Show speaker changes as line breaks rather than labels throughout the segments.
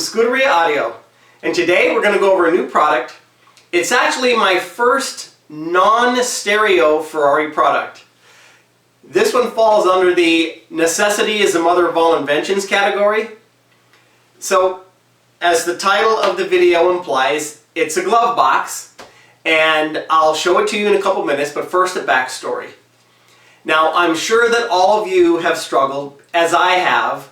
Scuderia Audio, and today we're going to go over a new product. It's actually my first non-stereo Ferrari product. This one falls under the necessity is the mother of all inventions category. So, as the title of the video implies, it's a glove box, and I'll show it to you in a couple minutes, but first a backstory. Now, I'm sure that all of you have struggled, as I have,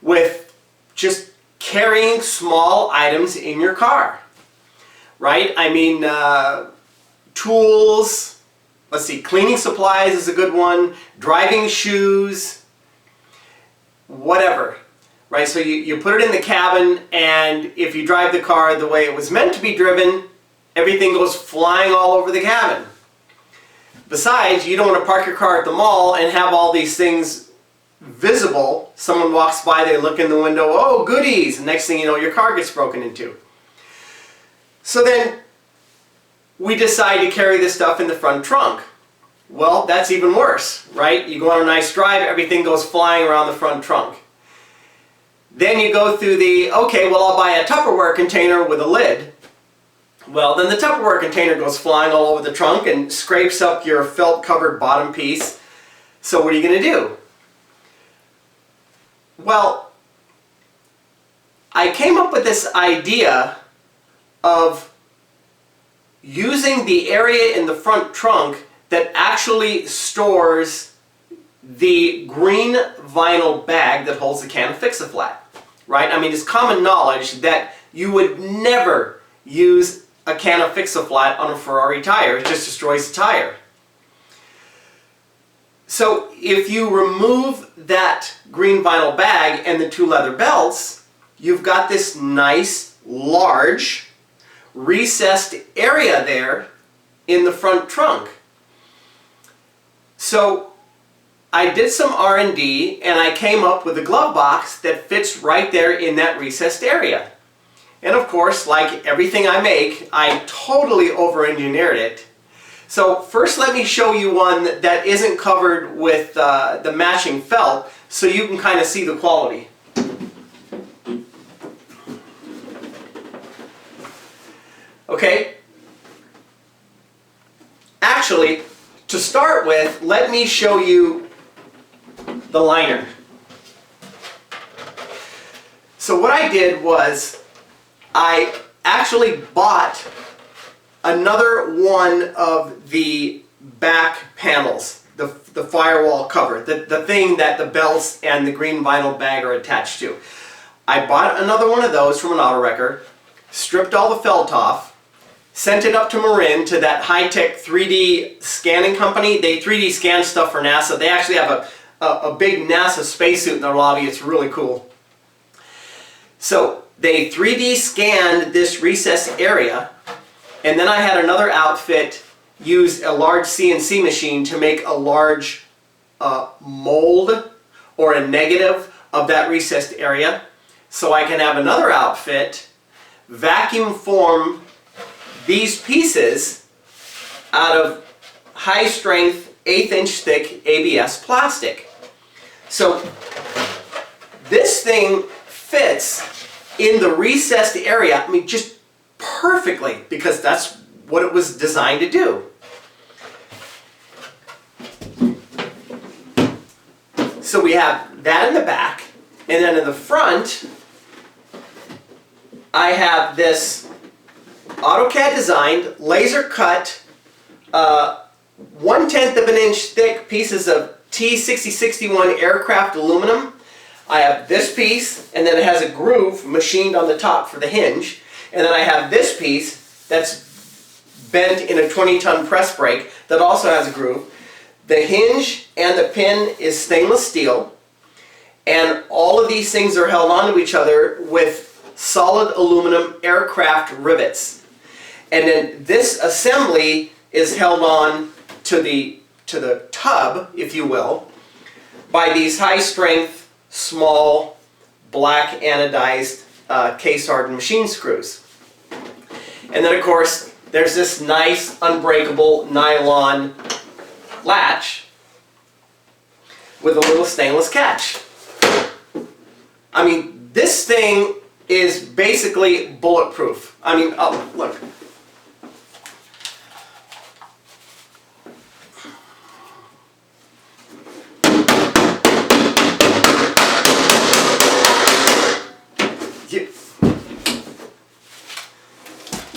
with just carrying small items in your car, right? I mean, tools, let's see, cleaning supplies is a good one, driving shoes, whatever, right? So you put it in the cabin, and if you drive the car the way it was meant to be driven, everything goes flying all over the cabin. Besides, you don't want to park your car at the mall and have all these things visible. Someone walks by, they look in the window, oh, goodies, and next thing you know, your car gets broken into. So then we decide to carry this stuff in the front trunk. Well, that's even worse, right? You go on a nice drive, everything goes flying around the front trunk. Then you go through the, okay, well, I'll buy a Tupperware container with a lid. Well, then the Tupperware container goes flying all over the trunk and scrapes up your felt-covered bottom piece. So what are you going to do? Well, I came up with this idea of using the area in the front trunk that actually stores the green vinyl bag that holds the can of Fix-A-Flat, right? I mean, it's common knowledge that you would never use a can of Fix-A-Flat on a Ferrari tire. It just destroys the tire. So if you remove that green vinyl bag and the two leather belts, you've got this nice, large, recessed area there in the front trunk. So I did some R&D and I came up with a glove box that fits right there in that recessed area. And of course, like everything I make, I totally over-engineered it. So first let me show you one that isn't covered with the matching felt so you can kind of see the quality. Okay? Actually, to start with, let me show you the liner. So what I did was I actually bought another one of the back panels, the firewall cover, the thing that the belts and the green vinyl bag are attached to. I bought another one of those from an auto wrecker, stripped all the felt off, sent it up to Marin to that high-tech 3D scanning company. They 3D scan stuff for NASA. They actually have a big NASA spacesuit in their lobby. It's really cool. So they 3D scanned this recessed area, and then I had another outfit use a large CNC machine to make a large mold or a negative of that recessed area, so I can have another outfit vacuum form these pieces out of high strength 1/8 inch thick ABS plastic. So this thing fits in the recessed area, I mean, just perfectly, because that's what it was designed to do. So we have that in the back, and then in the front I have this AutoCAD designed, laser cut, 1/10 of an inch thick pieces of T6061 aircraft aluminum. I have this piece, and then it has a groove machined on the top for the hinge. And then I have this piece that's bent in a 20-ton press brake that also has a groove. The hinge and the pin is stainless steel, and all of these things are held onto each other with solid aluminum aircraft rivets. And then this assembly is held on to the tub, if you will, by these high-strength, small, black anodized case-hardened machine screws. And then, of course, there's this nice unbreakable nylon latch with a little stainless catch. I mean, this thing is basically bulletproof. I mean, oh, look.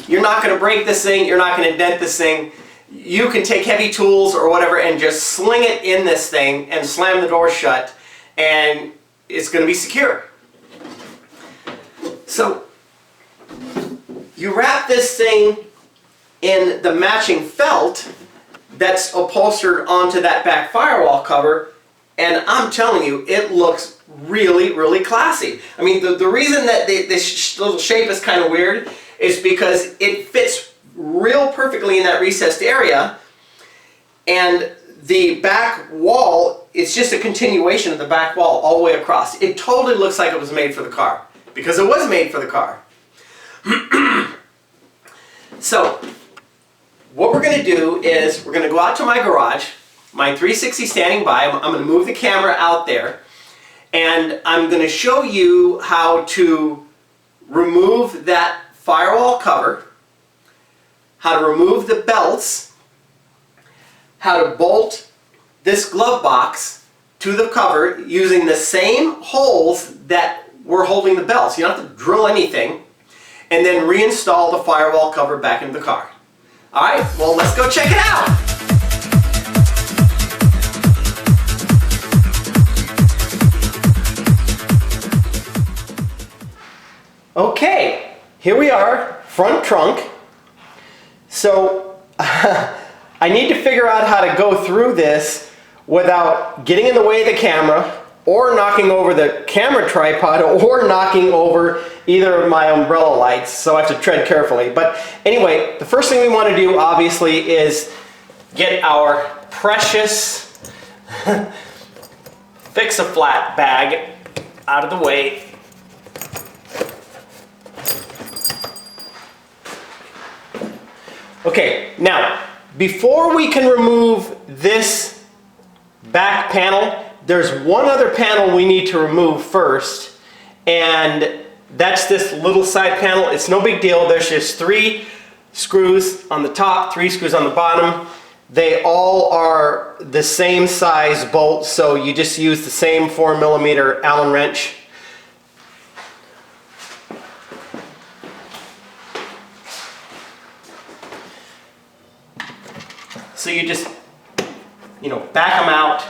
You're not going to break this thing, you're not going to dent this thing. You can take heavy tools or whatever and just sling it in this thing and slam the door shut, and it's going to be secure. So you wrap this thing in the matching felt that's upholstered onto that back firewall cover, and I'm telling you, it looks really, really classy. I mean, the reason that this little shape is kind of weird is because it fits real perfectly in that recessed area, and the back wall is just a continuation of the back wall all the way across. It totally looks like it was made for the car, because it was made for the car. So what we're going to do is we're going to go out to my garage, my 360 standing by. I'm going to move the camera out there, and I'm going to show you how to remove that firewall cover, how to remove the belts, how to bolt this glove box to the cover using the same holes that were holding the belts. You don't have to drill anything, and then reinstall the firewall cover back into the car. Alright, well, let's go check it out! Okay, here we are, front trunk. So I need to figure out how to go through this without getting in the way of the camera, or knocking over the camera tripod, or knocking over either of my umbrella lights, so I have to tread carefully. But anyway, the first thing we want to do, obviously, is get our precious Fix-A-Flat bag out of the way. Okay, now, before we can remove this back panel, there's one other panel we need to remove first, and that's this little side panel. It's no big deal. There's just 3 screws on the top, 3 screws on the bottom. They all are the same size bolt, so you just use the same 4mm Allen wrench. So you just, back them out.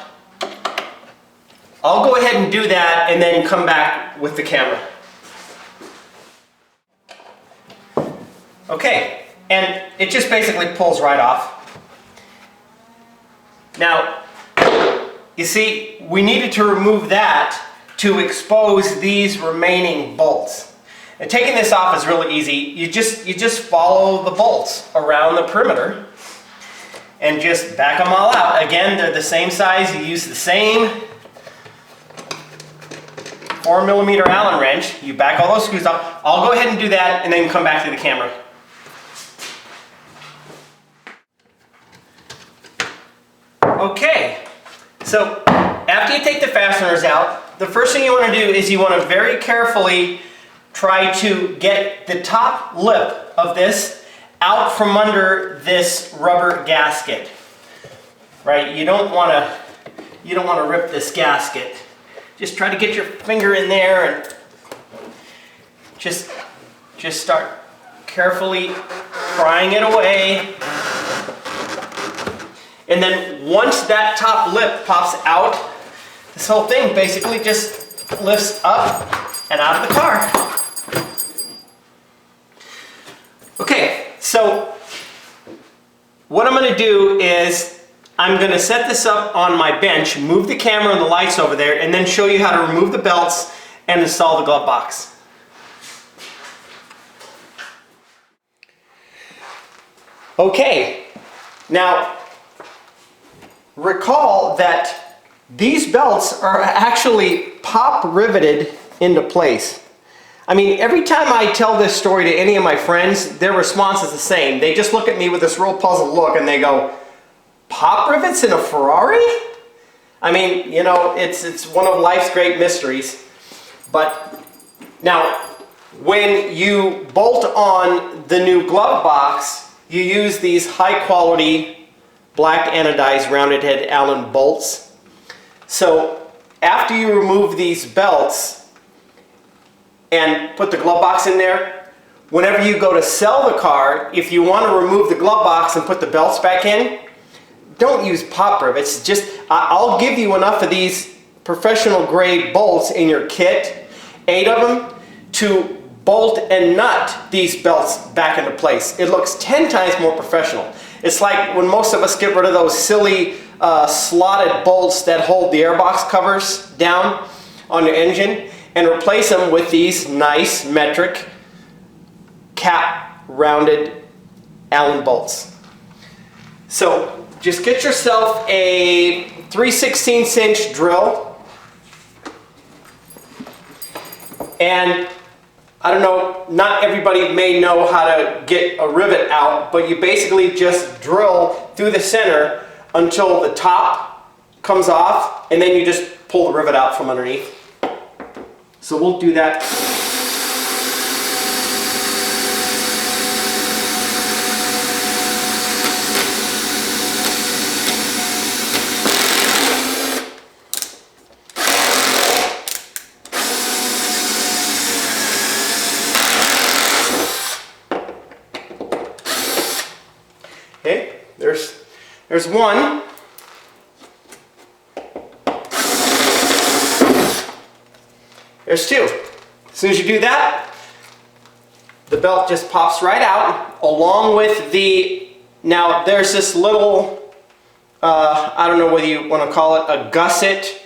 I'll go ahead and do that and then come back with the camera. Okay, and it just basically pulls right off. Now, you see, we needed to remove that to expose these remaining bolts. And taking this off is really easy. You just follow the bolts around the perimeter and just back them all out. Again, they're the same size. You use the same 4mm Allen wrench. You back all those screws off. I'll go ahead and do that and then come back to the camera. Okay, so after you take the fasteners out, the first thing you want to do is you want to very carefully try to get the top lip of this out from under this rubber gasket. Right? You don't want to rip this gasket. Just try to get your finger in there and just start carefully prying it away. And then once that top lip pops out, this whole thing basically just lifts up and out of the car. Okay, so what I'm going to do is I'm going to set this up on my bench, move the camera and the lights over there, and then show you how to remove the belts and install the glove box. Okay, now recall that these belts are actually pop riveted into place. I mean, every time I tell this story to any of my friends, their response is the same. They just look at me with this real puzzled look and they go, "Pop rivets in a Ferrari?" I mean, it's one of life's great mysteries. But now, when you bolt on the new glove box, you use these high quality black anodized rounded head Allen bolts. So after you remove these belts and put the glove box in there, whenever you go to sell the car, if you want to remove the glove box and put the belts back in, don't use pop rivets. Just, I'll give you enough of these professional grade bolts in your kit, 8 of them, to bolt and nut these belts back into place. It looks 10 times more professional. It's like when most of us get rid of those silly slotted bolts that hold the airbox covers down on your engine and replace them with these nice metric cap rounded Allen bolts. So just get yourself a 3/16 inch drill, and I don't know, not everybody may know how to get a rivet out, but you basically just drill through the center until the top comes off, and then you just pull the rivet out from underneath. So we'll do that. Okay, there's one. There's two. As soon as you do that, the belt just pops right out along with the, now there's this little, I don't know whether you want to call it a gusset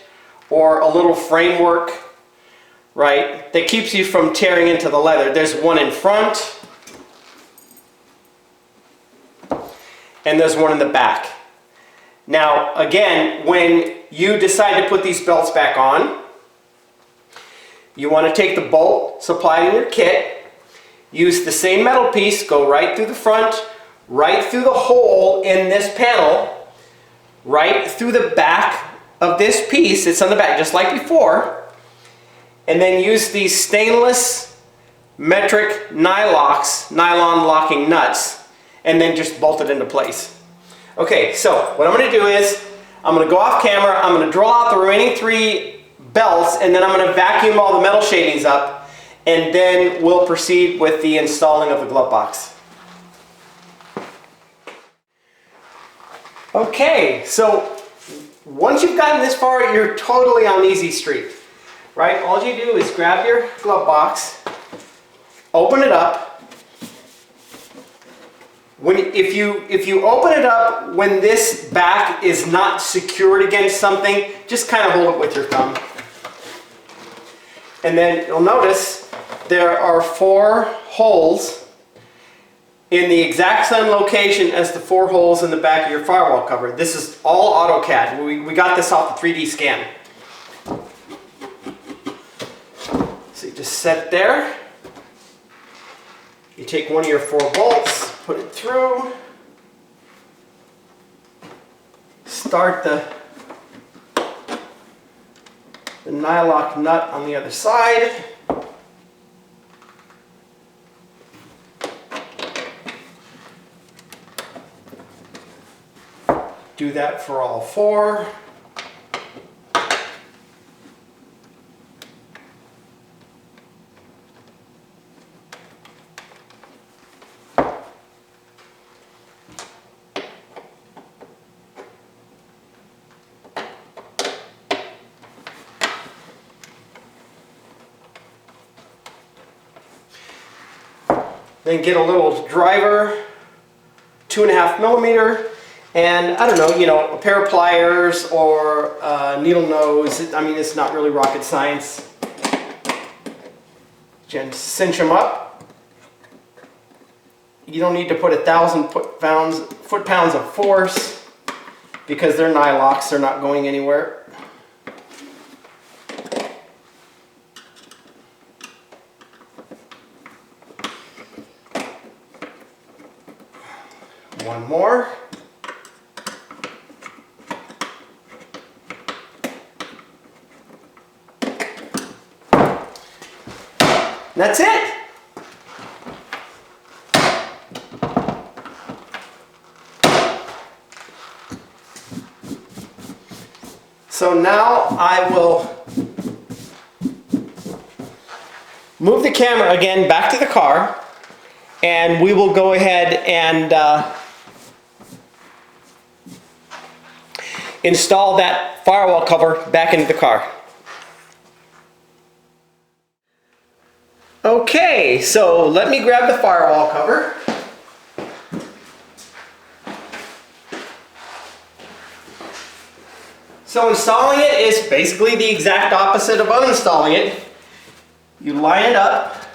or a little framework, right, that keeps you from tearing into the leather. There's one in front, and there's one in the back. Now, again, when you decide to put these belts back on, you want to take the bolt supplied in your kit, use the same metal piece, go right through the front, right through the hole in this panel, right through the back of this piece, it's on the back just like before, and then use these stainless metric nylon locking nuts, and then just bolt it into place. Okay, so what I'm going to do is, I'm going to go off camera, I'm going to drill out the remaining 3 belts, and then I'm going to vacuum all the metal shavings up, and then we'll proceed with the installing of the glove box. Okay, so once you've gotten this far, you're totally on easy street, right? All you do is grab your glove box, open it up. If you open it up when this back is not secured against something, just kind of hold it with your thumb. And then you'll notice there are 4 holes in the exact same location as the 4 holes in the back of your firewall cover. This is all AutoCAD. We got this off the 3D scan. So you just set it there. You take one of your 4 bolts, put it through, start the nylock nut on the other side. Do that for all 4. Then get a little driver, 2.5 millimeter, and I don't know, a pair of pliers or a needle nose. I mean, it's not really rocket science. Just cinch them up. You don't need to put 1,000 foot-pounds of force because they're nylocks, they're not going anywhere. One more. That's it. So now I will move the camera again back to the car, and we will go ahead and install that firewall cover back into the car. Okay, so let me grab the firewall cover. So installing it is basically the exact opposite of uninstalling it. You line it up.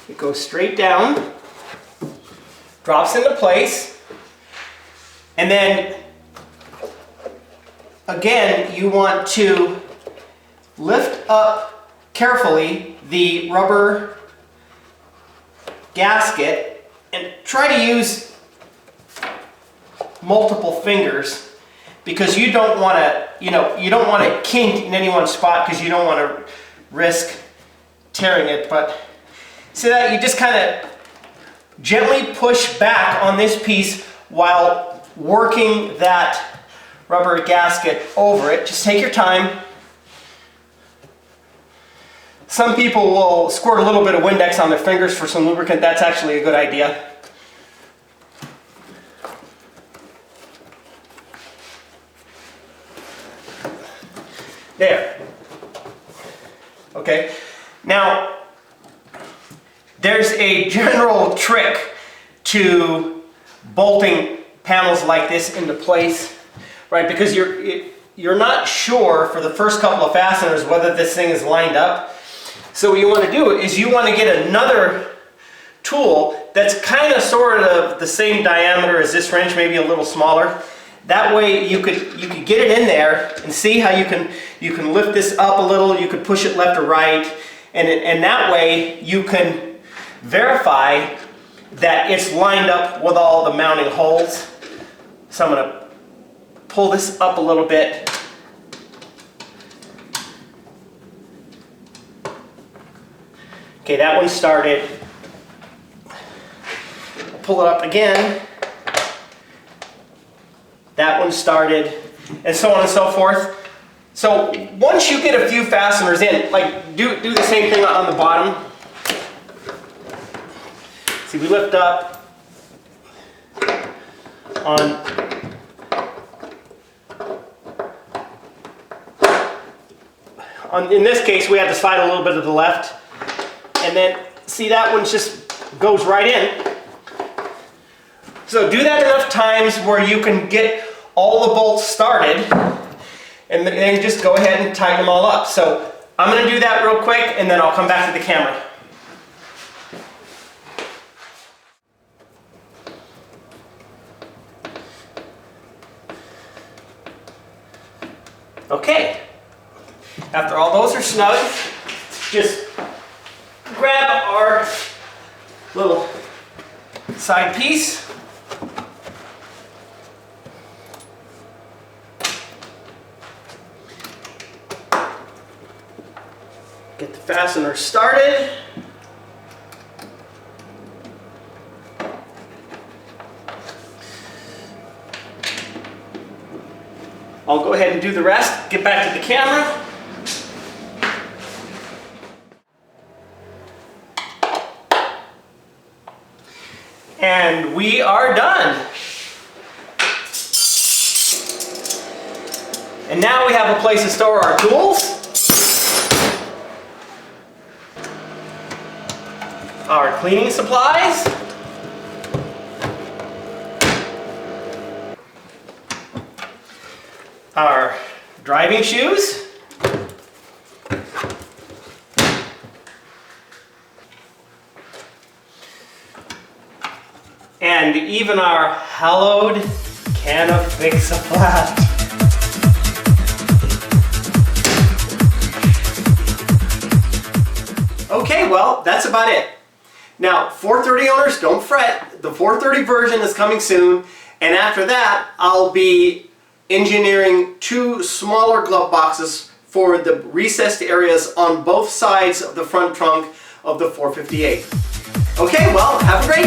It goes straight down, drops into place, and then again you want to lift up carefully the rubber gasket and try to use multiple fingers, because you don't want to, you don't want to kink in any one spot, because you don't want to risk tearing it. But see that you just kind of gently push back on this piece while working that rubber gasket over it. Just take your time. Some people will squirt a little bit of Windex on their fingers for some lubricant. That's actually a good idea. There. Okay. Now, there's a general trick to bolting panels like this into place, right? Because you're not sure for the first couple of fasteners whether this thing is lined up. So what you want to do is you want to get another tool that's kind of sort of the same diameter as this wrench, maybe a little smaller. That way you could get it in there and see how you can lift this up a little. You could push it left or right, and that way you can verify that it's lined up with all the mounting holes. So I'm going to pull this up a little bit. Okay, that one started. Pull it up again. That one started, and so on and so forth. So once you get a few fasteners in, like do the same thing on the bottom. See, we lift up in this case, we have to slide a little bit to the left. And then, see, that one just goes right in. So do that enough times where you can get all the bolts started, and then just go ahead and tighten them all up. So I'm going to do that real quick, and then I'll come back to the camera. Okay, after all those are snug, just grab our little side piece. Get the fastener started. I'll go ahead and do the rest, get back to the camera. And we are done. And now we have a place to store our tools, our cleaning supplies, our driving shoes, and even our hallowed can of Fix-A-Flat. Okay, well, that's about it. Now, 430 owners, don't fret. The 430 version is coming soon, and after that, I'll be engineering 2 smaller glove boxes for the recessed areas on both sides of the front trunk of the 458. Okay, well, have a great